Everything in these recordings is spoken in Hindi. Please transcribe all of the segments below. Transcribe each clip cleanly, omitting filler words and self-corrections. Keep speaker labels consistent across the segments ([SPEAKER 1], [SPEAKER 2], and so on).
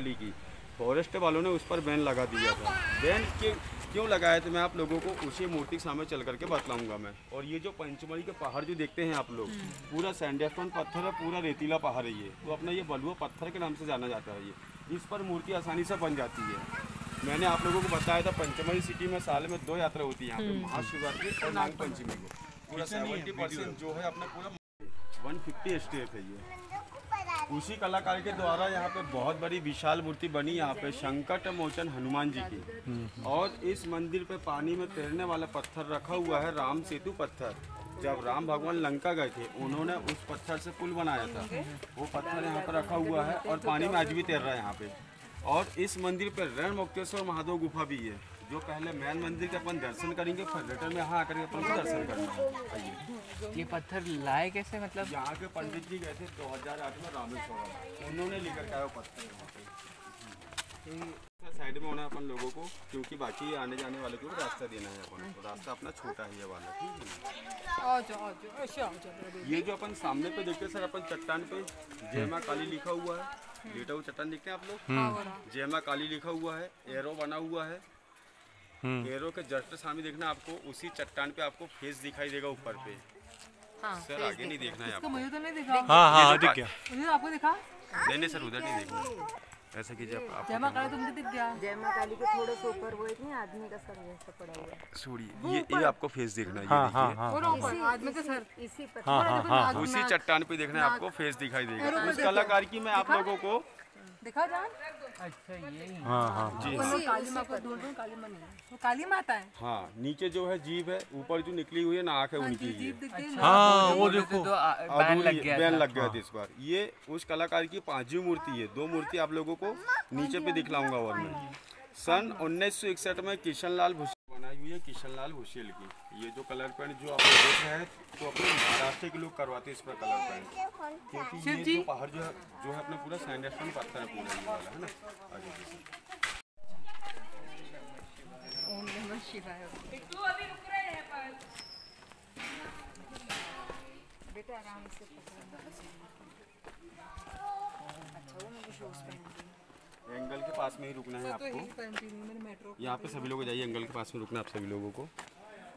[SPEAKER 1] कली की। फॉरेस्ट वालों ने उस पर बैन लगा दिया था। बैन क्यों लगाया तो मैं आप लोगों को उसी मूर्ति के सामने चल करके बतलाऊंगा मैं। और ये जो पंचमढ़ी के पहाड़ जो देखते हैं आप लोग, पूरा सैंडस्टोन पत्थर है, पूरा रेतीला पहाड़ है ये। तो अपना ये बलुआ पत्थर के नाम से जाना जाता है ये। इस पर मूर्ति आसानी से बन जाती है। मैंने आप लोगों को बताया था पंचमढ़ी सिटी में साल में 2 यात्रा होती है यहाँ पे, महाशिवरात्रि और नाग पंचमी को। पूरा 70% जो है अपना पूरा 150 स्टेप है ये। उसी कलाकार के द्वारा यहाँ पे बहुत बड़ी विशाल मूर्ति बनी यहाँ पे संकट मोचन हनुमान जी की। और इस मंदिर पे पानी में तैरने वाला पत्थर रखा हुआ है, राम सेतु पत्थर। जब राम भगवान लंका गए थे उन्होंने उस पत्थर से पुल बनाया था। वो पत्थर यहाँ पर रखा हुआ है और पानी में आज भी तैर रहा है यहाँ पे। और इस मंदिर पर रण मुक्तेश्वर महादेव गुफा भी है, जो पहले मैन मंदिर के अपन दर्शन करेंगे, फिर रिटर्न में यहाँ आकर के अपन को दर्शन करना है।
[SPEAKER 2] ये पत्थर लाए कैसे, मतलब
[SPEAKER 1] यहाँ के पंडित जी गए थे 2008 में रामेश्वरम, उन्होंने लेकर के आया पत्थर यहाँ पे। साइड में होना है अपन लोगों को, क्योंकि बाकी आने जाने वाले को रास्ता देना है अपन को। रास्ता अपना छोटा ही है वाला, ठीक है। ये जो अपन सामने पे देखते हैं सर, अपन चट्टान पे जय मां काली लिखा हुआ है, लेटा हुआ चट्टान देखते हैं आप लोग, जय मां काली लिखा हुआ है, एरो बना हुआ है। एरो के जस्ट सामने देखना आपको, उसी चट्टान पे आपको फेस दिखाई देगा ऊपर पे। सर आगे नहीं देखना है आपको।
[SPEAKER 3] मुझे तो नहीं दिखा।
[SPEAKER 2] हाँ दिख गया।
[SPEAKER 3] मुझे आपको दिखा?
[SPEAKER 1] नहीं सर, उधर नहीं देखना। ऐसा कीजिए आप।
[SPEAKER 3] जय मां काली तुमको दिख गया?
[SPEAKER 4] जय मां काली के थोड़े से ऊपर वो इतनी आदमी का सर जैसा पड़ा हुआ है।
[SPEAKER 1] छोड़िए, ये आपको फेस देखना है, ये देखिए।
[SPEAKER 3] आदमी का सर
[SPEAKER 4] इसी पर
[SPEAKER 1] उसी चट्टान पे देखना है आपको, फेस दिखाई देगा। उस कलाकार की मैं आप लोगों को
[SPEAKER 3] दिखा जान।
[SPEAKER 2] अच्छा ये
[SPEAKER 1] जी
[SPEAKER 3] काली माँ को ढूंढ रहा हूँ, काली माँ नहीं है, वो काली माता है।
[SPEAKER 1] हाँ, नीचे जो है जीभ है, ऊपर जो निकली हुई है नाक है उनकी।
[SPEAKER 2] वो देखो बैन लग गया
[SPEAKER 1] था इस बार। ये उस कलाकार की 5वीं मूर्ति है। 2 मूर्ति आप लोगों को नीचे पे दिखलाऊंगा। और मैं सन 1961 में किशनलाल भूसेल बनाई हुई है, किशनलाल भूसेल की। ये जो कलर पेंट जो आप लोग देख रहे हैं, तो अपने महाराष्ट्र के लोग करवाते हैं इस पर कलर पेंट, क्योंकि ये जो पहाड़ जो है अपना पूरा सैंडस्टोन पत्थर है पूरा ये वाला, है ना।
[SPEAKER 3] ओम नमः शिवाय।
[SPEAKER 4] बेटा आराम से
[SPEAKER 1] एंगल के पास में ही रुकना है आपको। यहाँ पे सभी लोग जाइए, एंगल के पास में रुकना है आप सभी लोगों को।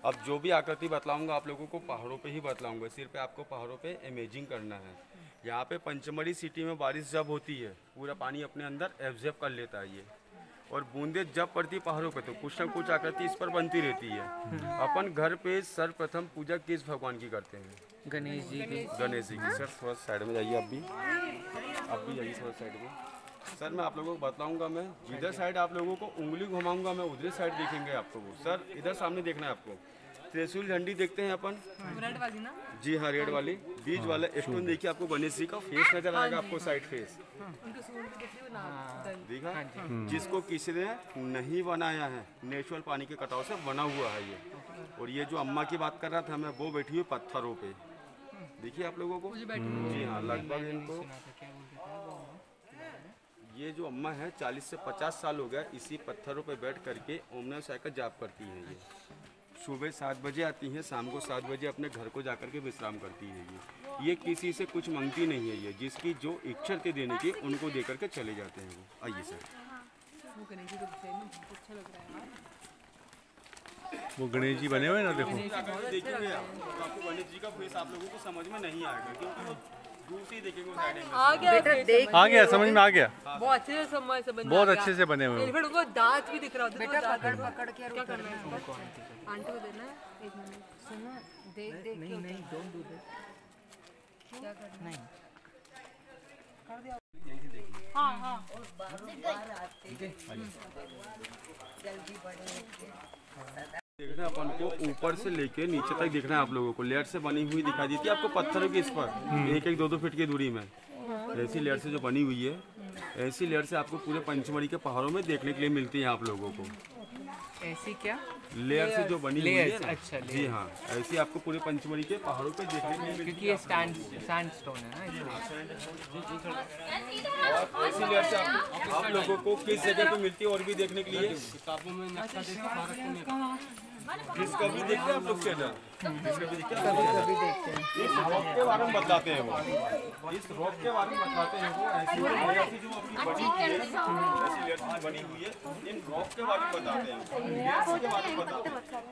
[SPEAKER 1] अब जो भी आकृति बतलाऊंगा आप लोगों को पहाड़ों पे ही बतलाऊंगा, सिर पे आपको पहाड़ों पे इमेजिंग करना है। यहाँ पे पंचमढ़ी सिटी में बारिश जब होती है, पूरा पानी अपने अंदर एब्जॉर्ब कर लेता है ये। और बूंदे जब पड़ती पहाड़ों पे, तो कुछ न कुछ आकृति इस पर बनती रहती है। अपन घर पे सर्वप्रथम पूजा किस भगवान की करते हैं?
[SPEAKER 2] गणेश जी की।
[SPEAKER 1] गणेश जी की। सर थोड़ा साइड में जाइए, आप भी जाइए थोड़ा साइड में। सर मैं आप लोगों को बताऊंगा, मैं जिधर साइड आप लोगों को उंगली घुमाऊंगा, मैं उधर साइड देखेंगे आपको वो। सर इधर सामने देखना है आपको। त्रिशूल झंडी देखते हैं अपन,
[SPEAKER 3] रेड वाली ना?
[SPEAKER 1] जी हाँ, रेड वाली। बीच वाला स्टोन देखिए, आपको गणेश जी का फेस नजर आएगा, आपको साइड फेस देखा। जिसको किसी ने नहीं बनाया है, नेचुरल पानी के कटाव से बना हुआ है ये। और ये जो अम्मा की बात कर रहा था मैं, वो बैठी हुई पत्थरों पे, देखिए आप लोगों को। जी हाँ, लगभग इनको ये जो अम्मा है 40 से 50 साल हो गया इसी पत्थरों पे बैठ करके ओम नमः शिवाय का जाप करती हैं। ये सुबह 7 बजे आती हैं, शाम को 7 बजे अपने घर को जाकर के विश्राम करती है। ये किसी से कुछ मांगती नहीं है, ये जिसकी जो इच्छा थी देने की उनको दे करके चले जाते हैं वो। आइए सर।
[SPEAKER 5] वो गणेश जी बने हुए ना, देखो
[SPEAKER 1] देखेंगे आपको गणेश जी का फेस आप लोगों को समझ में नहीं आएगा, क्योंकि दूसरी देखेंगे
[SPEAKER 5] आ गया, समझ में आ गया।
[SPEAKER 3] बहुत अच्छे से समझ से बने,
[SPEAKER 5] बहुत अच्छे से बने हुए।
[SPEAKER 3] इनफैक्ट उनको दांत भी दिख रहा होता है।
[SPEAKER 4] बेटा पकड़ के
[SPEAKER 3] क्या करना है? आंटी को देना है। एक मिनट
[SPEAKER 4] सुनो, देख नहीं डोंट डू दैट। क्या करना? नहीं कर दिया।
[SPEAKER 3] हाँ
[SPEAKER 4] जल्दी बढ़े।
[SPEAKER 1] देखना है अपन को ऊपर से लेके नीचे तक देखना है आप लोगों को। लेयर से बनी हुई दिखाई देती है आपको पत्थरों की, इस पर 1-1, 2-2 फीट की दूरी में ऐसी लेयर से जो बनी हुई है, ऐसी लेयर से आपको पूरे पंचमढ़ी के पहाड़ों में देखने के लिए मिलती है आप लोगों को।
[SPEAKER 2] ऐसी क्या
[SPEAKER 1] लेयर से जो बनी हुई है ना,
[SPEAKER 2] अच्छा
[SPEAKER 1] जी हाँ, ऐसी आपको पूरे पंचमढ़ी के पहाड़ों पे देखने के लिए मिलती है।
[SPEAKER 2] क्योंकि ये सैंडस्टोन है ना,
[SPEAKER 1] और ऐसी लेयर से आप लोगों को किस जगह पे मिलती है और भी देखने के लिए
[SPEAKER 6] किताबों में नक्शा देखो,
[SPEAKER 1] किसका भी देखते हैं आप लोग चैनल। कभी देखते हैं इस रॉक के बारे में बताते हैं वो, इस रॉक के बारे में बताते हैं वो। ऐसी जो अपनी बनी हुई है, ऐसी लेयर्स बनी हुई है, इन रॉक के बारे में बताते हैं, लेयर्स के बारे में बताते हैं।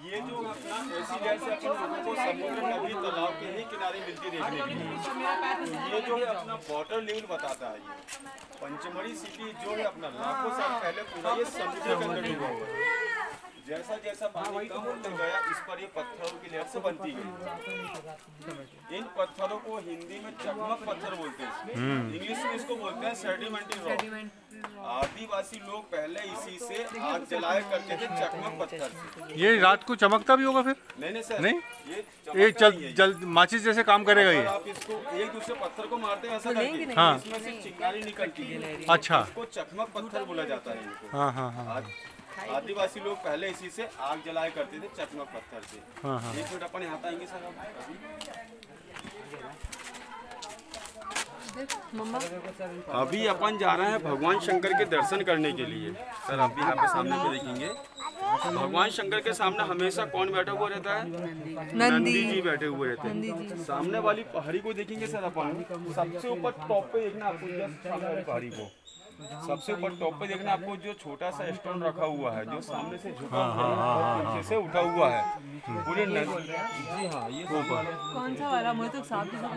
[SPEAKER 1] ये जो अपना ऐसी लेयर्स है अपन लोगों को समुद्र नदी तालाब के ही किनारे मिलती देखने के लिए। ये जो है अपना वाटर लेवल बताता है। ये पंचमढ़ी सिटी जो है अपना लाखों साल पहले पूरा ये समुद्र के अंदर डूबा हुआ है। जैसा जैसा पानी कम होते गया इस पर ये पत्थरों की लेयर से बनती गई। इन पत्थरों को हिंदी में चकमक पत्थर बोलते हैं, इंग्लिश में इसको बोलते हैं सेडिमेंट्री रॉक। आदिवासी लोग पहले इसी से आग जलाया करते थे, चकमक पत्थर से।
[SPEAKER 5] ये रात को चमकता भी होगा फिर?
[SPEAKER 1] नहीं सर,
[SPEAKER 5] नहीं, ये जल माचिस जैसे काम करेगा ये।
[SPEAKER 1] आप इसको एक दूसरे पत्थर को मारते हैं ऐसा करके,
[SPEAKER 5] हाँ।
[SPEAKER 1] इसमें से चिंगारी निकलती है।
[SPEAKER 5] अच्छा,
[SPEAKER 1] इसको चकमक पत्थर बोला जाता है इनको।
[SPEAKER 5] हाँ हाँ हाँ।
[SPEAKER 1] आदिवासी लोग पहले इसी से आग जलाया करते थे, चकमक पत्थर से।
[SPEAKER 5] हाँ हाँ।
[SPEAKER 1] एक मिनट अपन यहाँ पे आएंगे सर। अभी अपन जा रहे हैं भगवान शंकर के दर्शन करने के लिए। सर आप भी यहाँ पे सामने पे देखेंगे, भगवान शंकर के सामने हमेशा कौन बैठा हुआ रहता है? नंदी जी बैठे हुए रहते हैं। सामने वाली पहाड़ी को देखेंगे सर अपन, सबसे ऊपर टॉप पे देखना आपको, सामने वाली पहाड़ी को सबसे ऊपर टॉप पे देखना आपको, जो छोटा सा स्टोन रखा हुआ है जो सामने से झुका हुआ है और पीछे से उठा हुआ है पूरे नदी। जी हाँ, ये
[SPEAKER 3] कौन सा वाला? मुझे तो साफ
[SPEAKER 1] झुका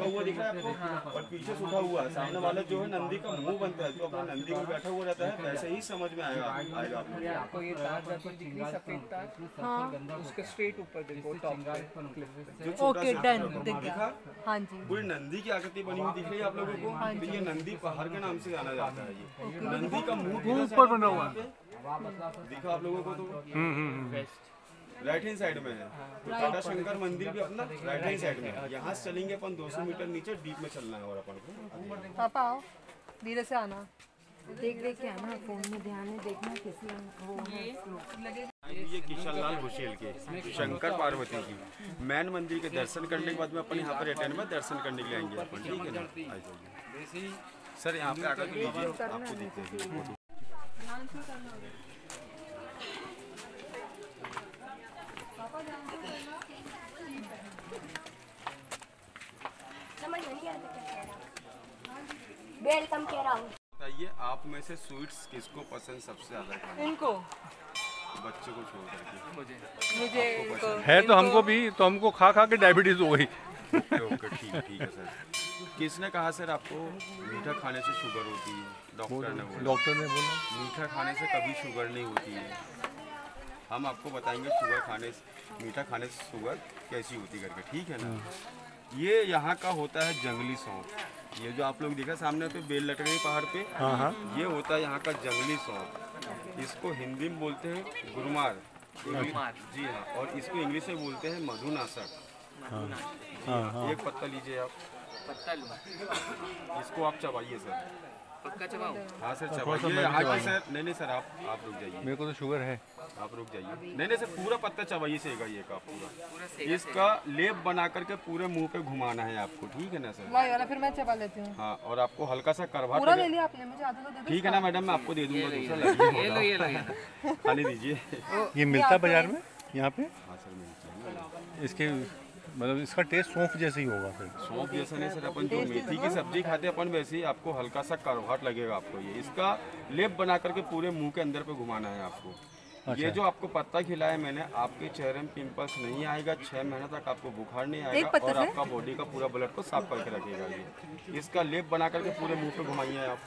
[SPEAKER 1] हुआ दिख रहा है आपको और पीछे से उठा हुआ है। सामने वाला जो है नंदी का मुंह बनता है, जो अपना नंदी को बैठा हुआ रहता है, वैसे ही समझ में आएगा
[SPEAKER 2] आपको ये तार दिख रही सफेद तार, उसके स्ट्रेट ऊपर देखो टॉप पे।
[SPEAKER 3] ओके डन,
[SPEAKER 1] दिखा।
[SPEAKER 3] हाँ जी,
[SPEAKER 1] पूरी नंदी की आकृति बनी हुई दिख रही है आप लोगों को। तो ये नंदी पहाड़ के नाम से जाना जाता है। ये नंदी का मुंह
[SPEAKER 5] ऊपर बना हुआ है,
[SPEAKER 1] दिखा आप लोगों को। तो राइट हैंड साइड में है, तो टाटा शंकर मंदिर भी अपना राइट हैंड साइड में है। यहाँ से चलेंगे अपन 200 मीटर नीचे डीप में चलना है और अपन को।
[SPEAKER 3] पापा आओ, धीरे से आना।
[SPEAKER 4] देख के आना, फोन में ध्यान में देखना किसी वो है।
[SPEAKER 1] ये किशनलाल भुशेल के शंकर पार्वती की मैन मंदिर के दर्शन करने के बाद में अपन यहाँ पर रिटर्न में दर्शन करने के लिए आएंगे अपन, ठीक है ना? आ जाइए सर, यहाँ पे आकर के लीजिए, आपको देखते हैं।
[SPEAKER 6] वेलकम कह रहा हूँ।
[SPEAKER 1] बताइए आप में से स्वीट्स किसको पसंद सबसे ज्यादा खाना?
[SPEAKER 3] इनको,
[SPEAKER 1] बच्चों को छोड़ करके।
[SPEAKER 3] मुझे
[SPEAKER 5] है तो हमको भी, तो हमको खा खा के डायबिटीज हो गई।
[SPEAKER 1] ओके ठीक है सर। किसने कहा सर आपको मीठा खाने से शुगर होती है? डॉक्टर ने बोला।
[SPEAKER 5] डॉक्टर ने बोला
[SPEAKER 1] मीठा खाने से कभी शुगर नहीं होती है। हम आपको बताएंगे शुगर खाने से, मीठा खाने से शुगर कैसी होती करके, ठीक है ना? ये यहाँ का होता है जंगली सौंफ। ये जो आप लोग देखा सामने पे बेल लटक रही पहाड़ पे,
[SPEAKER 5] हाँ हाँ,
[SPEAKER 1] ये होता है यहाँ का जंगली सौंफ। इसको हिंदी में बोलते हैं गुरमार। जी हाँ, और इसको इंग्लिश में बोलते हैं मधुनाशक।
[SPEAKER 5] हाँ।
[SPEAKER 1] एक पत्ता लीजिए आप,
[SPEAKER 2] पत्ता लूँ,
[SPEAKER 1] इसको आप चबाइए सर।
[SPEAKER 2] पक्का चबाओ।
[SPEAKER 1] हाँ सर चबाइए। आगे सर, नहीं सर आप रुक जाइए,
[SPEAKER 5] मेरे को तो शुगर है।
[SPEAKER 1] आप रुक जाइए। नहीं सर, पूरा पत्ता चबाइए सेगा ये का पूरा।
[SPEAKER 2] पूरा सेगा
[SPEAKER 1] इसका लेप बना करके पूरे मुंह पे घुमाना है आपको, ठीक है ना सर?
[SPEAKER 3] लाई वाला, फिर मैं चबा लेती हूँ।
[SPEAKER 1] हाँ, और आपको हल्का सा करवाट
[SPEAKER 3] पूरा ले लिया आपने, मुझे आधा तो दे दो।
[SPEAKER 1] ठीक है ना मैडम, मैं आपको दे दूंगा दूसरा।
[SPEAKER 2] ये लो ये लो ये लो।
[SPEAKER 1] खाली दीजिए।
[SPEAKER 5] ये मिलता है बाजार में यहाँ पे?
[SPEAKER 1] हाँ सर मिलता है।
[SPEAKER 5] इसके मतलब इसका टेस्ट सौंफ जैसे ही होगा फिर?
[SPEAKER 1] सौंफ जैसा नहीं सर, अपन जो मेथी की सब्जी खाते हैं अपन वैसे ही आपको हल्का सा करवाट लगेगा आपको। ये इसका लेप बना करके पूरे मुंह के अंदर पे घुमाना है आपको। ये जो आपको पत्ता खिलाया मैंने, आपके चेहरे में पिंपल्स नहीं आएगा, 6 महीने तक आपको बुखार नहीं आएगा और आपका बॉडी का पूरा ब्लड को साफ करके रखेगा। ये इसका लेप बना करके पूरे मुंह पे घुमाइए आप।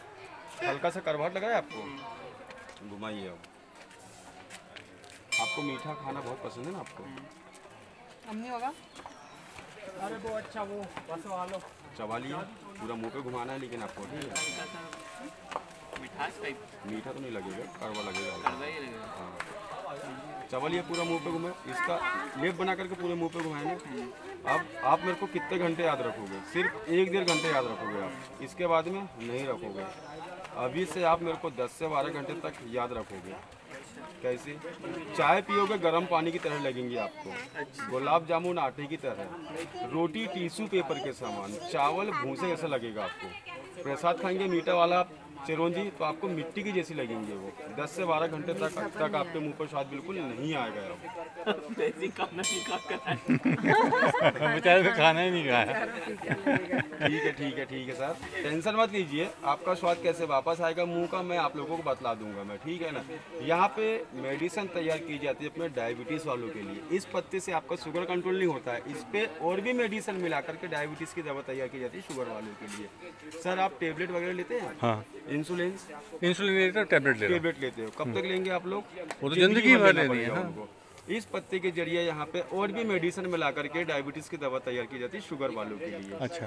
[SPEAKER 1] हल्का सा करवाट लगाए आपको, घुमाइए आप। आपको मीठा खाना बहुत पसंद है ना आपको?
[SPEAKER 3] अम्मी होगा।
[SPEAKER 2] अरे वो अच्छा वो बस वालो
[SPEAKER 1] चबा लिया, पूरा मुंह पे घुमाना है लेकिन आपको, ठीक है?
[SPEAKER 2] मिठास टाइप
[SPEAKER 1] मीठा तो नहीं लगेगा, कड़वा लगेगा।
[SPEAKER 2] कड़वा ही लगेगा।
[SPEAKER 1] हाँ, चबा लिया, पूरा मुंह पे घुमाए। इसका लेप बना करके पूरे मुंह पे घुमाए ना। अब आप मेरे को कितने घंटे याद रखोगे? सिर्फ 1-1.5 घंटे याद रखोगे आप, इसके बाद में नहीं रखोगे। अभी से आप मेरे को 10 से 12 घंटे तक याद रखोगे। कैसे? चाय पियोगे गर्म पानी की तरह लगेंगी आपको, गुलाब जामुन आटे की तरह, रोटी टिश्यू पेपर के समान, चावल भूसे जैसा लगेगा आपको, प्रसाद खाएंगे मीठा वाला चिरौंजी तो आपको मिट्टी की जैसी लगेंगे वो। 10 से 12 घंटे तक आपके मुंह पर स्वाद बिल्कुल नहीं आएगा।
[SPEAKER 5] बेचारे तो खाना ही नहीं खाया।
[SPEAKER 1] ठीक है सर, टेंशन मत लीजिए, आपका स्वाद कैसे वापस आएगा मुंह का मैं आप लोगों को बतला दूंगा मैं, ठीक है ना। यहाँ पे मेडिसिन तैयार की जाती है अपने डायबिटीज़ वालों के लिए। इस पत्ते से आपका शुगर कंट्रोल नहीं होता है, इस पे और भी मेडिसिन मिला करके डायबिटीज़ की दवा तैयार की जाती है शुगर वालों के लिए। सर आप टेबलेट वगैरह लेते हैं?
[SPEAKER 5] हाँ,
[SPEAKER 1] इंसुलिन
[SPEAKER 5] लेते
[SPEAKER 1] टेबलेट लेते हो, कब तक लेंगे आप लोग?
[SPEAKER 5] वो तो जिंदगी भर
[SPEAKER 1] लेना
[SPEAKER 5] लेनी है
[SPEAKER 1] पड़ेगा
[SPEAKER 5] ना।
[SPEAKER 1] उनको। इस पत्ते के जरिए यहाँ पे और भी मेडिसिन मिला करके डायबिटीज़ की दवा तैयार की जाती है शुगर वालों के लिए।
[SPEAKER 5] अच्छा,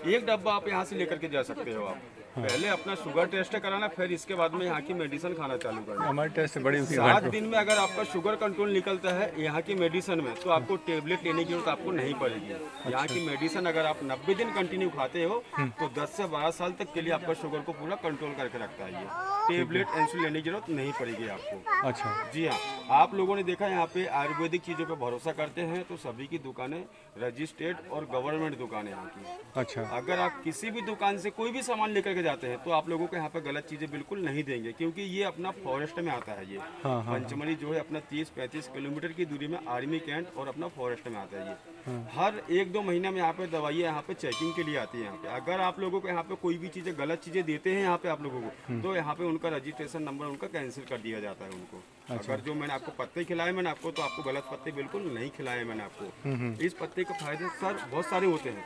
[SPEAKER 1] एक डब्बा आप यहाँ से लेकर के जा सकते हो आप। पहले अपना शुगर टेस्ट कराना, फिर इसके बाद में यहाँ की मेडिसिन खाना चालू करना।
[SPEAKER 5] हमारे टेस्ट बड़ी
[SPEAKER 1] 7 दिन में अगर आपका शुगर कंट्रोल निकलता है यहाँ की मेडिसिन में, तो आपको टेबलेट लेने की जरूरत आपको नहीं पड़ेगी। यहाँ की मेडिसिन अगर आप 90 दिन कंटिन्यू खाते हो तो 10 से 12 साल तक के लिए आपका शुगर को पूरा कंट्रोल करके रखता है ये। टेबलेट इंसुलिन लेने की जरूरत नहीं पड़ेगी आपको।
[SPEAKER 5] अच्छा
[SPEAKER 1] जी हाँ, आप लोगों ने देखा यहाँ पे आयुर्वेदिक चीज़ों पे भरोसा करते हैं तो सभी की दुकानें रजिस्टर्ड और गवर्नमेंट दुकानें यहाँ की।
[SPEAKER 5] अच्छा,
[SPEAKER 1] अगर आप किसी भी दुकान से कोई भी सामान लेकर के जाते हैं तो आप लोगों को यहाँ पे गलत चीजें बिल्कुल नहीं देंगे, क्योंकि ये अपना फॉरेस्ट में आता है ये। पंचमढ़ी जो है अपना 30-35 किलोमीटर की दूरी में आर्मी कैंट और अपना फॉरेस्ट में आता है ये। हर 1-2 महीने में यहाँ पे दवाइयाँ यहाँ पे चेकिंग के लिए आती है यहाँ पे। अगर आप लोगों को यहाँ पे कोई भी चीजें गलत चीजें देते हैं यहाँ पे आप लोगों को, तो यहाँ पे उनका रजिस्ट्रेशन नंबर उनका कैंसिल कर दिया जाता है उनको। अगर जो मैंने आपको पत्ते खिलाए मैंने आपको, तो आपको गलत पत्ते बिल्कुल नहीं खिलाए मैंने आपको। इस पत्ते के फायदे सर बहुत सारे होते हैं।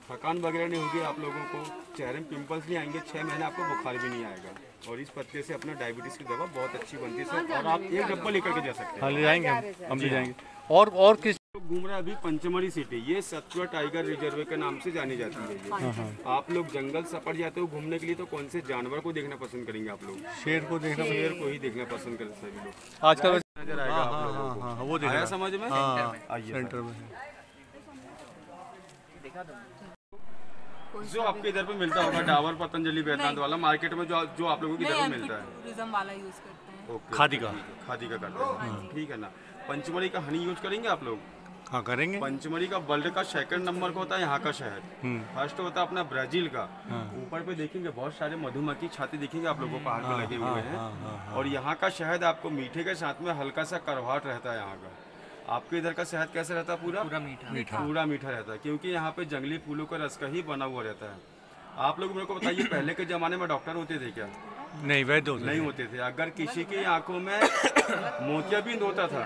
[SPEAKER 1] थकान वगैरह नहीं होगी आप लोगों को, चेहरे में पिंपल्स नहीं आएंगे, 6 महीने आपको बुखार भी नहीं आएगा। और इस पत्ते से अपना डायबिटीज़ की दवा बहुत अच्छी बनती है सर, और आप एक डब्बा लेकर के जा सकते हैं।
[SPEAKER 5] हाँ ले जाएंगे हम ले जाएंगे। और किस
[SPEAKER 1] लोग घूम रहे हैं अभी पंचमढ़ी सिटी, ये सतपुड़ा टाइगर रिजर्व के नाम से जानी जाती है ये। आप लोग जंगल सफर जाते हो घूमने के लिए तो कौन से जानवर को देखना पसंद करेंगे आप लोग?
[SPEAKER 5] शेर को देखना,
[SPEAKER 1] शेर को ही देखना पसंद करते सभी लोग।
[SPEAKER 5] आजकल
[SPEAKER 1] नजर आएगा आप लोगों को।
[SPEAKER 5] हाँ, वो
[SPEAKER 1] आया समझ में? आइए
[SPEAKER 5] सेंटर में
[SPEAKER 1] जो आपके इधर पे मिलता होगा डाबर पतंजलि वेदांत वाला मार्केट में जो आप लोगों की इधर पे मिलता है,
[SPEAKER 3] टूरिज्म वाला यूज करते हैं।
[SPEAKER 1] ओके,
[SPEAKER 5] खादी का
[SPEAKER 1] करते हैं, ठीक है ना। पंचमढ़ी का हनी यूज करेंगे आप लोग?
[SPEAKER 5] हाँ करेंगे।
[SPEAKER 1] पंचमढ़ी का वर्ल्ड का 2nd नंबर का होता है यहाँ का शहर। फर्स्ट होता है अपना ब्राजील का। ऊपर पे देखेंगे बहुत सारे मधुमक्खी छाते दिखेंगे आप लोगों को पहाड़ पे लगे हुए हैं। और यहाँ का शहद आपको मीठे के साथ में हल्का सा कड़वाहट रहता है यहाँ का। आपके इधर का शहद कैसे रहता है? पूरा मीठा रहता है, क्योंकि यहाँ पे जंगली फूलों का रस का ही बना हुआ रहता है। आप लोग मेरे को बताइए, पहले के जमाने में डॉक्टर होते थे क्या?
[SPEAKER 5] नहीं, वैद्य
[SPEAKER 1] नहीं होते थे। अगर किसी की आंखों में मोतियाबिंद होता था,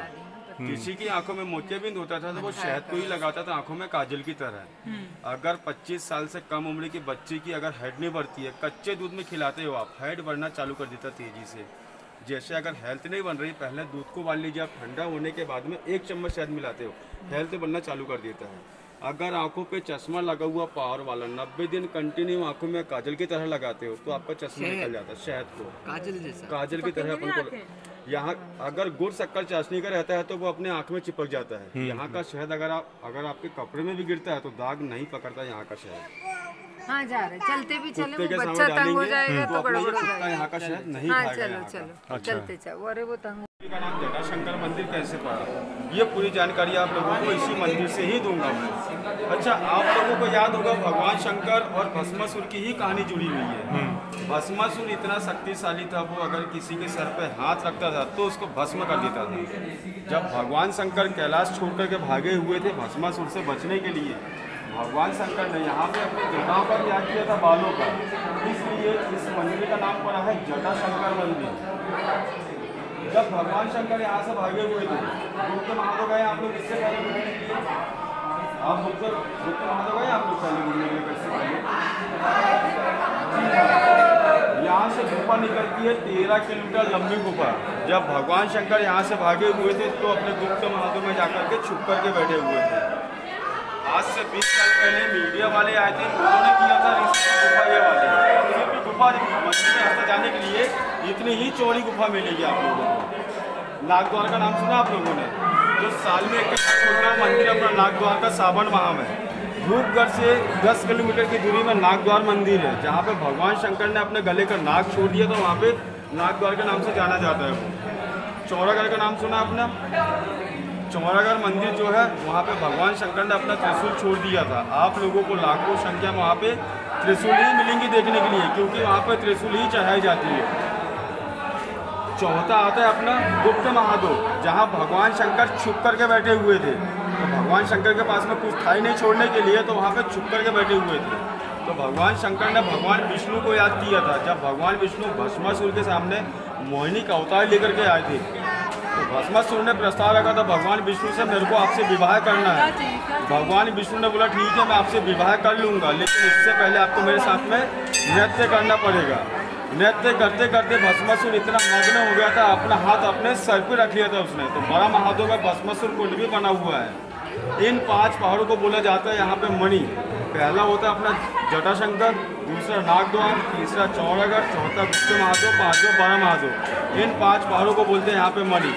[SPEAKER 1] किसी की आंखों में मोतियाबिंद होता था तो वो शहद को ही लगाता था आंखों में काजल की तरह। अगर 25 साल से कम उम्र की बच्चे की अगर हेड नहीं बढ़ती है, कच्चे दूध में खिलाते हो आप, हेड बढ़ना चालू कर देता तेजी से। जैसे अगर हेल्थ नहीं बन रही, पहले दूध को उबाल लीजिए आप, ठंडा होने के बाद में 1 चम्मच शहद मिलाते हो, हेल्थ बनना चालू कर देता है। अगर आंखों पे चश्मा लगा हुआ पावर वाला 90 दिन कंटिन्यू आंखों में काजल की तरह लगाते हो तो आपका चश्मा निकल जाता है। शहद को काजल की तरह अपन को यहाँ, अगर गुड़ शक्कर चाशनी का रहता है तो वो अपने आंख में चिपक जाता है। यहाँ का शहद अगर आपके कपड़े में भी गिरता है तो दाग नहीं पकड़ता यहाँ का शहद।
[SPEAKER 4] हाँ जा रहे, चलते भी चले,
[SPEAKER 1] कुत्ते के
[SPEAKER 4] वो
[SPEAKER 1] सामने
[SPEAKER 4] बच्चा तंग हो
[SPEAKER 1] डालेंगे
[SPEAKER 4] जाएगा
[SPEAKER 1] तो
[SPEAKER 4] तो
[SPEAKER 1] अपना ये
[SPEAKER 4] गड़बड़ हो
[SPEAKER 1] कुत्ता
[SPEAKER 4] जाएगा।
[SPEAKER 1] यहाँ का शहद नहीं
[SPEAKER 4] हाँ
[SPEAKER 1] खाएगा
[SPEAKER 4] चलो
[SPEAKER 1] यहाँ का।
[SPEAKER 4] चलो, चलते चलो, अरे वो तंग
[SPEAKER 1] का नाम जटाशंकर मंदिर कैसे पड़ा, ये पूरी जानकारी आप लोगों को इसी मंदिर से ही दूंगा मैं। अच्छा, आप लोगों को याद होगा भगवान शंकर और भस्मासुर की ही कहानी जुड़ी हुई है। भस्मासुर इतना शक्तिशाली था, वो अगर किसी के सर पे हाथ रखता था तो उसको भस्म कर देता था। जब भगवान शंकर कैलाश छोड़ करके भागे हुए थे भस्मासुर से बचने के लिए, भगवान शंकर ने यहाँ पे अपने जटाओं का त्याग किया था, बालों का, इसलिए इस मंदिर का नाम पड़ा है जटाशंकर मंदिर। जब भगवान शंकर यहाँ से भागे हुए थे, गुप्त महादेव गए आप लोग इससे पहले घूमने के लिए, आप गुप्त महादेव गए आप लोग पहले घूमने के लिए कैसे पहले? यहाँ से गुफा निकलती है 13 किलोमीटर लंबी गुफा। जब भगवान शंकर यहाँ से भागे हुए थे तो अपने गुप्त महादेव में जाकर के छुप करके बैठे हुए थे। आज से 20 साल पहले मीडिया वाले आए थे, उन्होंने किया था गुफा ये वाली गुफा मंदिर में रास्ता जाने के लिए इतनी ही चौड़ी गुफा मिलेगी आप लोगों को। नागद्वार का नाम सुना आप लोगों ने? जो साल में एक खुलता मंदिर अपना नागद्वार का सावन माह में, धूपगढ़ से 10 किलोमीटर की दूरी में नागद्वार मंदिर है, जहाँ पे भगवान शंकर ने अपने गले का नाग छोड़ दिया था। वहाँ पे नागद्वार के नाम से जाना जाता है वो। चौरागढ़ का नाम सुना आपने? चौरागढ़ मंदिर जो है वहाँ पे भगवान शंकर ने अपना त्रिशूल छोड़ दिया था। आप लोगों को लाखों संख्या में वहाँ पे त्रिशूल ही मिलेंगी देखने के लिए, क्योंकि वहाँ पर त्रिशूल ही चढ़ाई जाती है। चौथा आता है अपना गुप्त महादेव, जहाँ भगवान शंकर छुप करके बैठे हुए थे। तो भगवान शंकर के पास में कुछ था ही नहीं छोड़ने के लिए, तो वहाँ पे छुप करके बैठे हुए थे। तो भगवान शंकर ने भगवान विष्णु को याद किया था। जब भगवान विष्णु भस्मासुर के सामने मोहिनी का अवतार लेकर के आए थे, तो भस्मासुर ने प्रस्ताव रखा था भगवान विष्णु से, मेरे को आपसे विवाह करना है। भगवान विष्णु ने बोला ठीक है, मैं आपसे विवाह कर लूँगा, लेकिन इससे पहले आपको मेरे साथ में नृत्य करना पड़ेगा। नृत्य करते करते भस्मासुर इतना मग्न हो गया था, अपना हाथ अपने सर पे रख लिया था उसने। तो बड़ा महादेव में भस्मासुर कुंड भी बना हुआ है। इन 5 पहाड़ों को बोला जाता है यहाँ पे मणि। पहला होता है अपना जटाशंकर, दूसरा नागद्वार, तीसरा चौरागढ़, चौथा गुप्त महादेव, 5वां बड़ा महादेव। इन 5 पहाड़ों को बोलते हैं यहाँ पे मणि।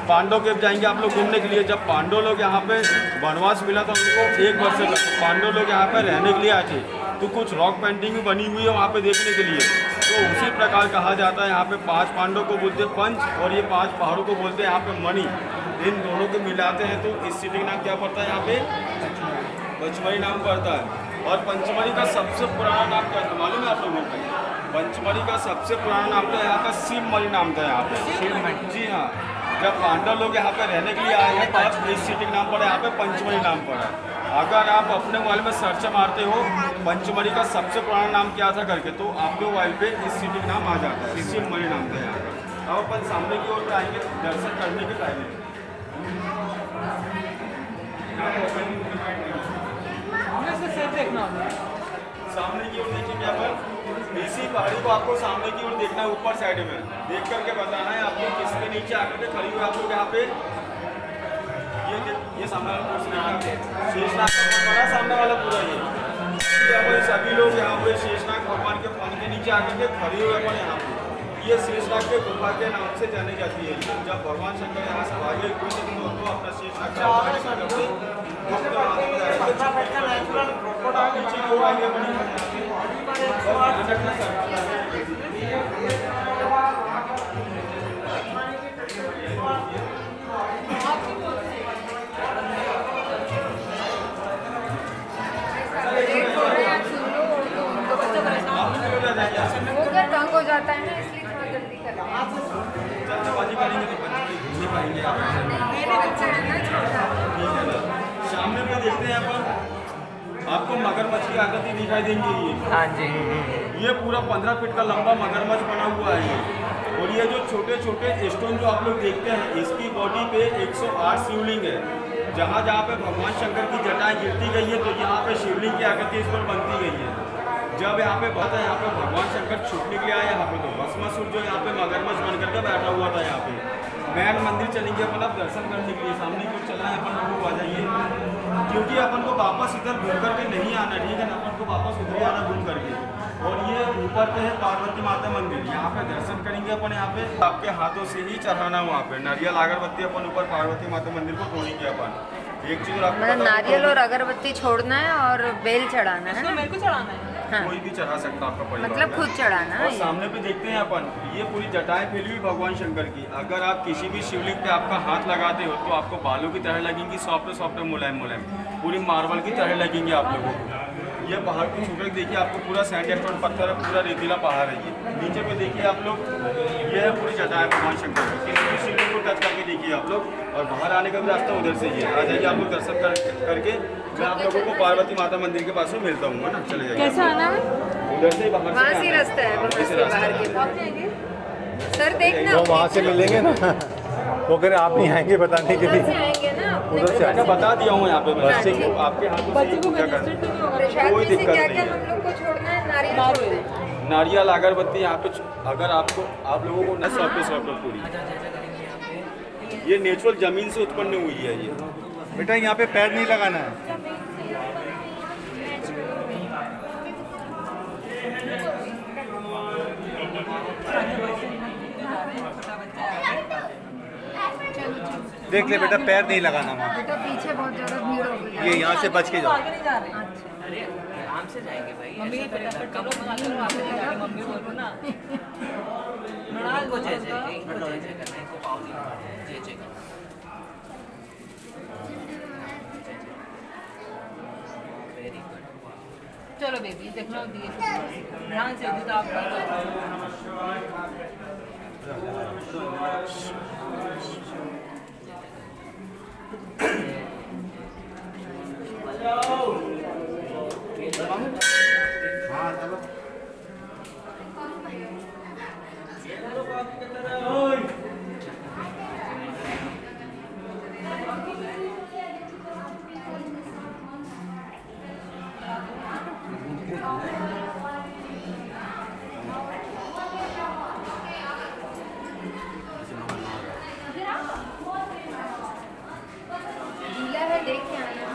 [SPEAKER 1] पांडव केव जाएंगे आप लोग घूमने के लिए। जब पांडव लोग यहाँ पे वनवास मिला था उनको 1 वर्ष तक, पांडव लोग यहाँ पे रहने के लिए आए थे। तो कुछ रॉक पेंटिंग भी बनी हुई है वहाँ पे देखने के लिए। तो उसी प्रकार कहा जाता है यहाँ पे 5 पांडव को बोलते हैं पंच, और ये 5 पहाड़ों को बोलते हैं यहाँ पे मणि। इन दोनों को मिलाते हैं तो इस सिटी का नाम क्या पड़ता है यहाँ पे? पंचमढ़ी नाम पड़ता है। और पंचमढ़ी का सबसे पुराना नाम क्या था मालूम है आप लोगों को? पंचमढ़ी का सबसे पुराना नाम था यहाँ का शिवमढ़ी नाम था यहाँ पे। जी हाँ, जब पांडव लोग यहाँ पे रहने के लिए आए हैं तब इस सिटी का नाम पड़ा यहाँ पे पंचमढ़ी नाम पड़ा। अगर आप अपने मोबाइल में सर्च मारते हो पंचमढ़ी का सबसे पुराना नाम क्या था करके, तो आपके मोबाइल पे इस सिटी का नाम आ जाता है। शिवमढ़ी नाम था यहाँ पर। अब अपन सामने की ओर आएंगे दर्शन करने के टाइम में। सामने की ओर देखेंगे अपन, इसी पहाड़ी को आपको सामने की ओर देखना है, ऊपर साइड में देख करके बताना है आपको किसके नीचे आकर के खड़ी हुई आप लोग यहाँ पे। ये सामने वाला शेषनाग का बड़ा सामने वाला पूरा ये सभी लोग यहाँ पे शेषनाग भगवान के फन के नीचे आकर के खड़े हुए अपन यहाँ पे। ये शेषनाग के गुफा के नाम से जानी जाती है। जब भगवान शंकर यहाँ से भागे हुए थे तो अपना शेषनाग
[SPEAKER 3] वो क्या तंग हो जाता है ना, इसलिए थोड़ा जल्दी करना।
[SPEAKER 1] जल्दबाजी करेंगे तो पंचमढ़ी घूम पाएंगे।
[SPEAKER 3] मेरे बच्चे हैं ना छोटा।
[SPEAKER 1] सामने पे देखते हैं अपन, आपको मगरमच्छ की आकृति दिखाई देंगी।
[SPEAKER 2] हाँ जी,
[SPEAKER 1] ये पूरा 15 फीट का लंबा मगरमच्छ बना हुआ है। और ये जो छोटे छोटे स्टोन जो आप लोग देखते हैं, इसकी बॉडी पे 108 शिवलिंग है। जहाँ जहाँ पे भगवान शंकर की जटाएं गिरती गई है, तो यहाँ पे शिवलिंग की आकृति इस पर बनती गई है। जब यहाँ पे बात है, यहाँ पे भगवान शंकर छुपने के लिए आए यहाँ पे, तो भस्मासुर जो यहाँ पे मगरमच्छ बन करके बैठा हुआ था यहाँ पे। मैन मंदिर चलेंगे अपन अब दर्शन करने के लिए। सामने की ओर चलना है अपन लोगों को, आ जाइए, क्योंकि अपन को वापस इधर घूम करके नहीं आना, ठीक है ना? अपन को वापस उधर ही आना घूम करके। और ये ऊपर पे है पार्वती माता मंदिर, यहाँ पे दर्शन करेंगे अपन। यहाँ पे आपके हाथों से ही चढ़ाना, वहाँ पे नारियल अगरबत्ती अपन ऊपर पार्वती माता मंदिर को तोड़ेंगे अपन। एक चीज
[SPEAKER 3] मतलब नारियल और अगरबत्ती छोड़ना है और बेल चढ़ाना है ना?
[SPEAKER 4] मेरे को चढ़ाना है।
[SPEAKER 3] हाँ।
[SPEAKER 1] कोई भी चढ़ा सकता आपका परिवार
[SPEAKER 3] मतलब
[SPEAKER 1] में।
[SPEAKER 3] खुद चढ़ाना
[SPEAKER 1] और
[SPEAKER 3] है।
[SPEAKER 1] सामने पे देखते हैं अपन, ये पूरी जटाएं फैली हुई भगवान शंकर की। अगर आप किसी भी शिवलिंग पे आपका हाथ लगाते हो तो आपको बालों की तरह लगेंगी, सॉफ्ट सॉफ्ट मुलायम मुलायम, पूरी मार्बल की तरह लगेंगी आप लोगों को। ये पहाड़ को छू कर देखिए, आपको पूरा सैंडस्टोन पत्थर है, पूरा रेतीला पहाड़ है ये। नीचे पे देखिए आप लोग, ये है पूरी जटाएं भगवान शंकर की। किसी भी शिवलिंग को टच करके देखिए आप लोग। और बाहर आने का भी रास्ता उधर से ही है। आ जाइए आप लोग दर्शन करके मैं आप लोगों को पार्वती माता मंदिर के पास में मिलता हूँ ना। चले जाइए।
[SPEAKER 3] कैसे आना है?
[SPEAKER 1] उधर से बाहर
[SPEAKER 3] वहाँ से रास्ता है, वहाँ से बाहर के सर देखना।
[SPEAKER 5] वो वहाँ से मिलेंगे ना, वो कह रहे आप नहीं आएंगे बताने के
[SPEAKER 3] उधर से
[SPEAKER 5] लिए।
[SPEAKER 3] आएंगे ना,
[SPEAKER 5] उधर से
[SPEAKER 1] मैं बता दिया हूँ यहाँ पे मैं
[SPEAKER 5] बच्चे को
[SPEAKER 1] आपके हाथों से क्या करना।
[SPEAKER 3] प्रसाद
[SPEAKER 1] कोई
[SPEAKER 3] में से
[SPEAKER 1] दिक्कत
[SPEAKER 3] क्या
[SPEAKER 1] नहीं
[SPEAKER 3] क्या
[SPEAKER 1] है।
[SPEAKER 3] हम लोग को छोड़ना है? नारियल छोड़ना है।
[SPEAKER 1] नारियल अगरबत्ती यहाँ पे अगर आप लोगों को न सॉफ्ट पूरी, ये नेचुरल जमीन से उत्पन्न हुई है ये।
[SPEAKER 5] बेटा यहाँ पे पैर नहीं लगाना है। देख ले बेटा, पैर नहीं लगाना वहाँ।
[SPEAKER 3] बेटा पीछे बहुत ज्यादा भीड़ हो गई है।
[SPEAKER 5] ये यहाँ से बच के जाओ।
[SPEAKER 2] आराम से जाएंगे भाई। मम्मी मम्मी बोलो ना। इनको जय जय करना, इनको पाव जय जय करना।
[SPEAKER 4] चलो बेबी देखना दिए ध्यान से जूता आप
[SPEAKER 3] गीला है देख के आना।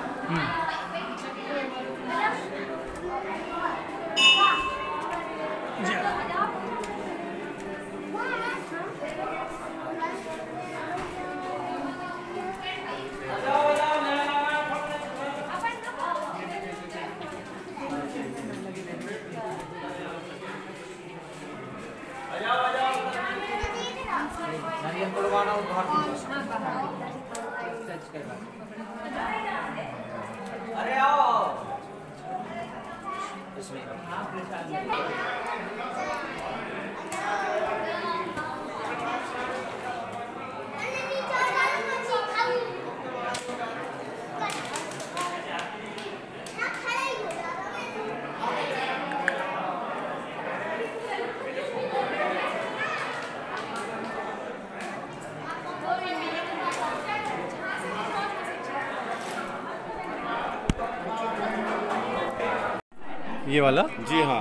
[SPEAKER 2] नारियल तोड़वाना और बाहर टच करवा। अरे आओ
[SPEAKER 5] ये वाला
[SPEAKER 1] जी हाँ,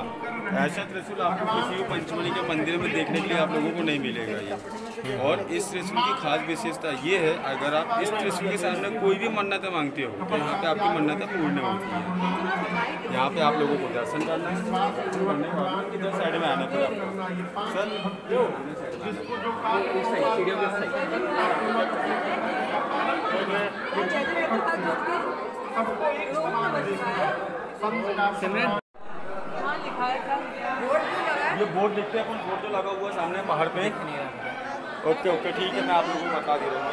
[SPEAKER 1] ऐसा त्रिशूल आपको किसी भी पंचमढ़ी के मंदिर में देखने के लिए आप लोगों को नहीं मिलेगा ये। और इस त्रिशूल की खास विशेषता ये है, अगर आप इस त्रिशूल के सामने कोई भी मन्नतें मांगते हो तो यहाँ पे आपकी मन्नतें पूर्ण होती है। यहाँ पे आप लोगों को दर्शन करना है, करने के बाद इधर साइड में आना पड़ेगा सर। ये बोर्ड देखते हैं अपन, बोर्ड जो लगा हुआ सामने पहाड़ पे। ओके ओके ठीक है, मैं आप लोगों को बता दे रहा हूँ।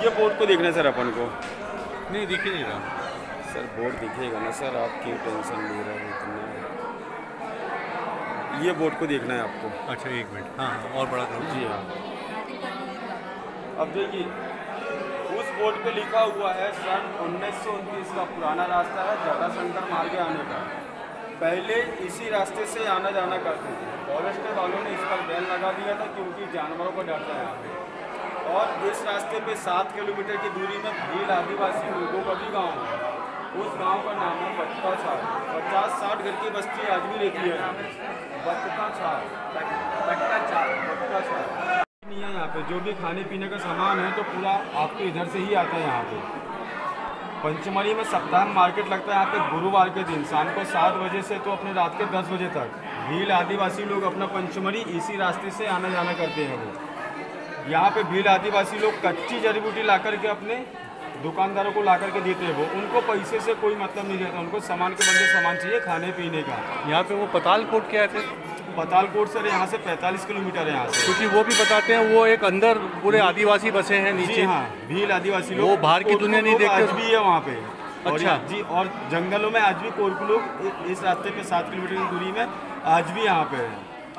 [SPEAKER 1] ये बोर्ड को देखना है सर अपन को।
[SPEAKER 5] नहीं दिख ही नहीं रहा
[SPEAKER 1] सर, बोर्ड दिखेगा ना सर, आप क्यों टेंशन ले रहे हो इतना। ये बोर्ड को देखना है आपको।
[SPEAKER 5] अच्छा एक मिनट, हाँ हाँ और बड़ा करो।
[SPEAKER 1] जी हाँ, अब देखिए उस बोर्ड पे लिखा हुआ है सन 1929 का पुराना रास्ता है जटाशंकर मार्ग आने का। पहले इसी रास्ते से आना जाना करते थे। फॉरेस्ट वालों ने इस पर बैन लगा दिया था क्योंकि जानवरों को डर था यहाँ पे। और इस रास्ते पे 7 किलोमीटर की दूरी में भील आदिवासी लोगों का भी गाँव है। उस गांव का नाम है बटका छाल। 50-60 घर की बस्ती आज भी रहती है बटका छाल। बटका छाल नहीं है यहाँ पे। जो भी खाने पीने का सामान है तो पूरा आपके इधर से ही आता है यहाँ पे। पंचमढ़ी में सप्ताह मार्केट लगता है यहाँ पे गुरुवार के दिन शाम को 7 बजे से तो अपने रात के 10 बजे तक। भील आदिवासी लोग अपना पंचमढ़ी इसी रास्ते से आना जाना करते हैं। वो यहाँ पे भील आदिवासी लोग कच्ची जड़ी बूटी ला करके अपने दुकानदारों को ला करके देते हैं। वो उनको पैसे से कोई मतलब नहीं रहता, उनको सामान के बदले सामान चाहिए खाने पीने का।
[SPEAKER 5] यहाँ पे वो पतालकोट क्या थे?
[SPEAKER 1] पतालकोट सर यहाँ से 45 किलोमीटर है यहाँ से।
[SPEAKER 5] क्योंकि वो भी बताते हैं वो एक अंदर पूरे आदिवासी बसे हैं नीचे।
[SPEAKER 1] हाँ, भील आदिवासी लोग,
[SPEAKER 5] वो बाहर की दुनिया नहीं देखते।
[SPEAKER 1] आज भी है वहाँ पे।
[SPEAKER 5] अच्छा
[SPEAKER 1] जी, और जंगलों में आज भी कोरकू लोग इस रास्ते पे 7 किलोमीटर की दूरी में आज भी यहाँ पे है।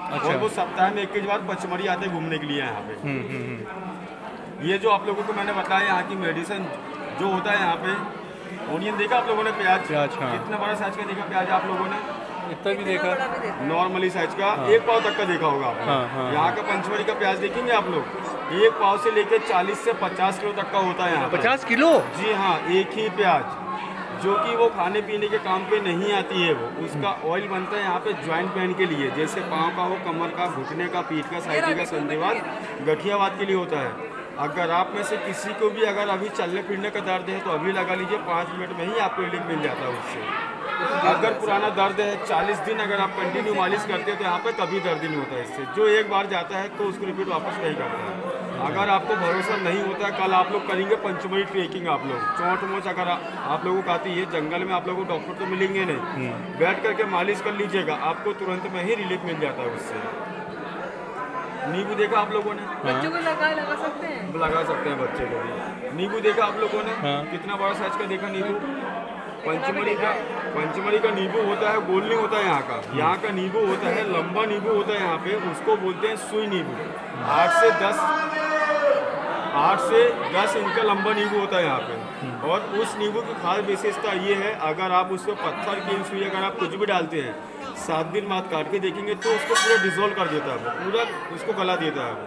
[SPEAKER 5] अच्छा।
[SPEAKER 1] और वो सप्ताह में 1 बार पचमढ़ी आते घूमने के लिए यहाँ पे। ये जो आप लोगों को मैंने बताया यहाँ की मेडिसिन जो होता है यहाँ पे। ओनियन देखा आप लोगों ने? प्याज कितना बड़ा साइज का देखा प्याज आप लोगों ने?
[SPEAKER 5] इतना भी देखा
[SPEAKER 1] नॉर्मली साइज का। हाँ। 1 पाव तक का देखा होगा आपने। हाँ। यहाँ का पंचमढ़ी का प्याज देखेंगे आप लोग, 1 पाव से लेके 40 से 50 किलो तक का होता है यहाँ।
[SPEAKER 5] 50 किलो?
[SPEAKER 1] जी हाँ, एक ही प्याज, जो कि वो खाने पीने के काम पे नहीं आती है। वो उसका ऑयल बनता है यहाँ पे ज्वाइंट पेन के लिए, जैसे पाँव का हो, कमर का, घुटने का, पीठ का, साइड का, संधिवात, गठियावात के लिए होता है। अगर आप में से किसी को भी अगर अभी चलने फिरने का दर्द है तो अभी लगा लीजिए, 5 मिनट में ही आपको रिलीफ मिल जाता है उससे। अगर पुराना दर्द है 40 दिन अगर आप कंटिन्यू मालिश करते हैं तो यहाँ पे कभी दर्द नहीं होता है इससे। जो एक बार जाता है तो उसको रिपीट वापस नहीं करता है। अगर आपको भरोसा नहीं होता है, कल आप लोग करेंगे पंचमढ़ी ट्रेकिंग। आप लोग चोट मोच अगर आप लोगों को आती है, जंगल में आप लोगों को डॉक्टर तो मिलेंगे नहीं, बैठ करके मालिश कर लीजिएगा, आपको तुरंत में ही रिलीफ मिल जाता है उससे। नींबू देखा आप लोगों ने?
[SPEAKER 4] बच्चों को लगा सकते हैं,
[SPEAKER 1] लगा सकते हैं बच्चे को भी। नींबू देखा आप लोगों ने? कितना बड़ा साइज का देखा नींबू? पंचमढ़ी का नींबू होता है, गोल नहीं होता है यहाँ का। यहाँ का नींबू होता है, लंबा नींबू होता है यहाँ पे, उसको बोलते हैं सुई नींबू। 8 से 10 इंच का लंबा नींबू होता है यहाँ पे। और उस नींबू की खास विशेषता ये है, अगर आप उसमें पत्थर की सुई अगर आप कुछ भी डालते हैं, 7 दिन बाद काट के देखेंगे तो उसको पूरा डिसॉल्व कर देता है, वो पूरा उसको गला देता है वो।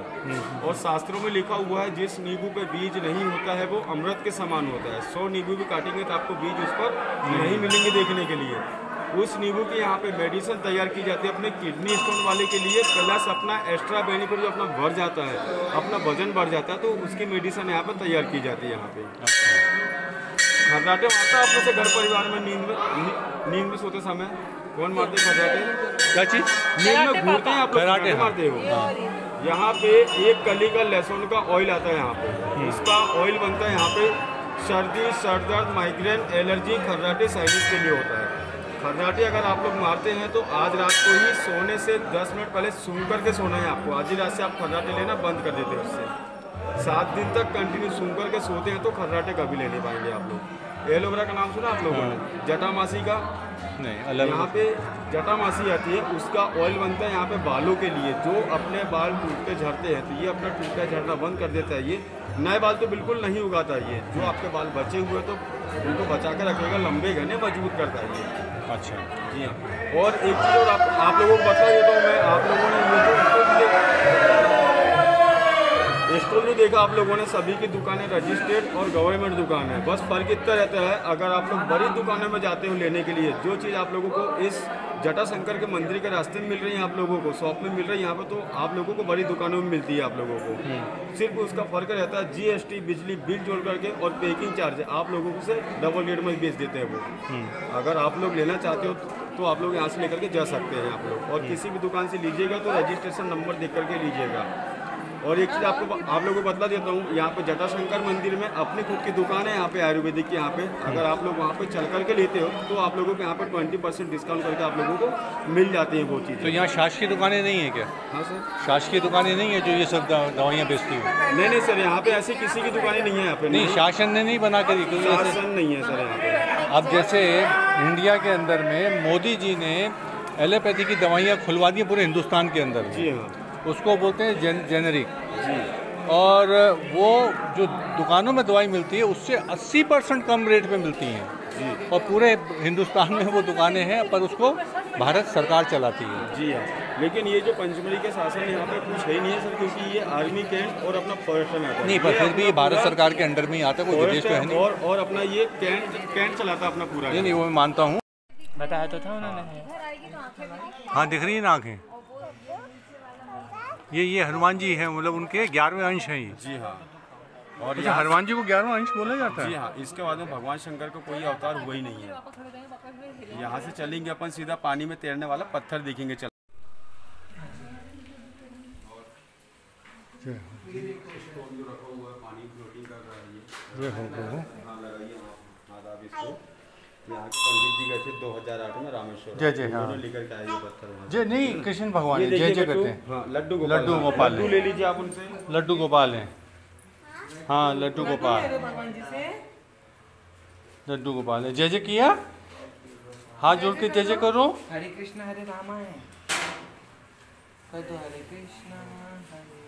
[SPEAKER 1] और शास्त्रों में लिखा हुआ है, जिस नींबू पे बीज नहीं होता है वो अमृत के समान होता है। 100 नींबू भी काटेंगे तो आपको बीज उस पर नहीं मिलेंगे देखने के लिए। उस नींबू की यहाँ पे मेडिसिन तैयार की जाती है अपने किडनी स्टोन वाले के लिए, प्लस अपना एक्स्ट्रा बेनिफिट जो अपना बढ़ जाता है, अपना वजन बढ़ जाता है, तो उसकी मेडिसिन यहाँ पर तैयार की जाती है यहाँ पे। खर्राटे मारता है अपने से घर परिवार में नींद में सोते समय कौन मारते खर्राटे?
[SPEAKER 5] क्या चीज?
[SPEAKER 1] नींद में घूरते हैं आप लोग, खर्राटे मारते हो। यहाँ पे एक कली का लहसुन का ऑयल आता है यहाँ पे, इसका ऑयल बनता है यहाँ पे। सर्दी, सर दर्द, माइग्रेन, एलर्जी, खर्राटे साइनस के लिए होता है। खर्राटे अगर आप लोग मारते हैं तो आज रात को ही सोने से 10 मिनट पहले सूंघ करके सोना है आपको। आज ही रात से आप खर्राटे लेना बंद कर देते हैं उससे। 7 दिन तक कंटिन्यू सूंघ करके सोते हैं तो खर्राटे कभी ले नहीं पाएंगे आप लोग। एलोवेरा का नाम सुना आप लोगों ने? जटामासी का
[SPEAKER 5] नहीं, अलग
[SPEAKER 1] यहाँ पे जटामासी आती है, उसका ऑयल बनता है यहाँ पे बालों के लिए। जो अपने बाल टूटते झड़ते हैं तो ये अपना टूटता झड़ना बंद कर देता है। ये नए बाल तो बिल्कुल नहीं उगाता ये, जो आपके बाल बचे हुए तो उनको बचा के रखेगा, लंबे घने मजबूत करता है ये।
[SPEAKER 5] अच्छा,
[SPEAKER 1] जी हाँ। और एक चीज़ और आप लोगों को बता देता हूँ मैं, आप लोगों ने स्टोर जो देखा आप लोगों ने, सभी की दुकानें रजिस्टर्ड और गवर्नमेंट दुकान है। बस फर्क इतना रहता है, अगर आप लोग बड़ी दुकानों में जाते हो लेने के लिए, जो चीज़ आप लोगों को इस जटाशंकर के मंदिर के रास्ते में मिल रही है, आप लोगों को शॉप में मिल रही है यहाँ पे, तो आप लोगों को बड़ी दुकानों में मिलती है आप लोगों को। सिर्फ उसका फर्क रहता है GST बिजली बिल जोड़ करके और पैकिंग चार्ज आप लोगों को से डबल रेट में बेच देते हैं वो। अगर आप लोग लेना चाहते हो तो आप लोग यहाँ से लेकर के जा सकते हैं आप लोग, और किसी भी दुकान से लीजिएगा तो रजिस्ट्रेशन नंबर देख करके लीजिएगा। और एक चीज़ आप लोगों को बतला देता हूँ, यहाँ पे जटाशंकर मंदिर में अपनी खुद की दुकान है यहाँ पे आयुर्वेदिक की। यहाँ पे अगर आप लोग वहाँ पे चल करके लेते हो तो आप लोगों को यहाँ पे 20% डिस्काउंट करके आप लोगों को मिल जाती हैं वो चीज़।
[SPEAKER 5] तो यहाँ शासकीय दुकानें नहीं है क्या?
[SPEAKER 1] हाँ सर,
[SPEAKER 5] शासकीय दुकानें नहीं है जो ये सब दवाइयाँ बेचती हैं?
[SPEAKER 1] नहीं सर, यहाँ पे ऐसी किसी की दुकानें नहीं है यहाँ पे।
[SPEAKER 5] नहीं, शासन ने नहीं बना करी,
[SPEAKER 1] शासन नहीं है सर यहाँ पे।
[SPEAKER 5] अब जैसे इंडिया के अंदर में मोदी जी ने एलोपैथी की दवाइयाँ खुलवा दी पूरे हिंदुस्तान के अंदर।
[SPEAKER 1] जी हाँ,
[SPEAKER 5] उसको बोलते हैं जेनरिक।
[SPEAKER 1] जी।
[SPEAKER 5] और वो जो दुकानों में दवाई मिलती है उससे 80% कम रेट पे मिलती हैं
[SPEAKER 1] जी।
[SPEAKER 5] और पूरे हिंदुस्तान में वो दुकानें हैं, पर उसको भारत सरकार चलाती है।
[SPEAKER 1] जी हाँ, लेकिन ये जो पंचमढ़ी के शासन यहाँ पे कुछ है ही नहीं है सर, क्योंकि ये आर्मी कैंट और अपना फॉरेस्ट में आता है।
[SPEAKER 5] नहीं, पर फिर भी ये भारत सरकार के अंडर में ही आता है, कोई विदेश तो है नहीं।
[SPEAKER 1] और अपना ये कैंट चलाता है अपना पूरा।
[SPEAKER 5] नहीं, वो मैं मानता हूँ।
[SPEAKER 2] बताया तो था उन्होंने।
[SPEAKER 5] हाँ, दिख रही है ना आँखें। ये हनुमान जी हैं, मतलब उनके 11वें अंश हैं ये।
[SPEAKER 1] जी हाँ। और
[SPEAKER 5] अच्छा, हनुमान जी को 11वां अंश बोला जाता है?
[SPEAKER 1] जी हाँ, इसके बाद में भगवान शंकर का कोई अवतार हुआ ही नहीं है। यहाँ से चलेंगे अपन सीधा पानी में तैरने वाला पत्थर देखेंगे। चल यहाँ के पंडित जी गए थे 2008 में रामेश्वर।
[SPEAKER 5] जय जय। हाँ,
[SPEAKER 1] लेकर के आए ये पत्थर।
[SPEAKER 5] जय नहीं, कृष्ण भगवान है, जय जय करते हैं।
[SPEAKER 1] हाँ, लड्डू
[SPEAKER 5] गोपाल
[SPEAKER 1] लड्डू ले लीजिए आप उनसे।
[SPEAKER 5] लड्डू गोपाल हैं। हाँ, लड्डू गोपाल, लड्डू गोपाल है। जय जय किया, हाथ जोड़ के जय जय करो।
[SPEAKER 2] हरे कृष्ण हरे रामा है, कर दो हरे कृष्ण हरे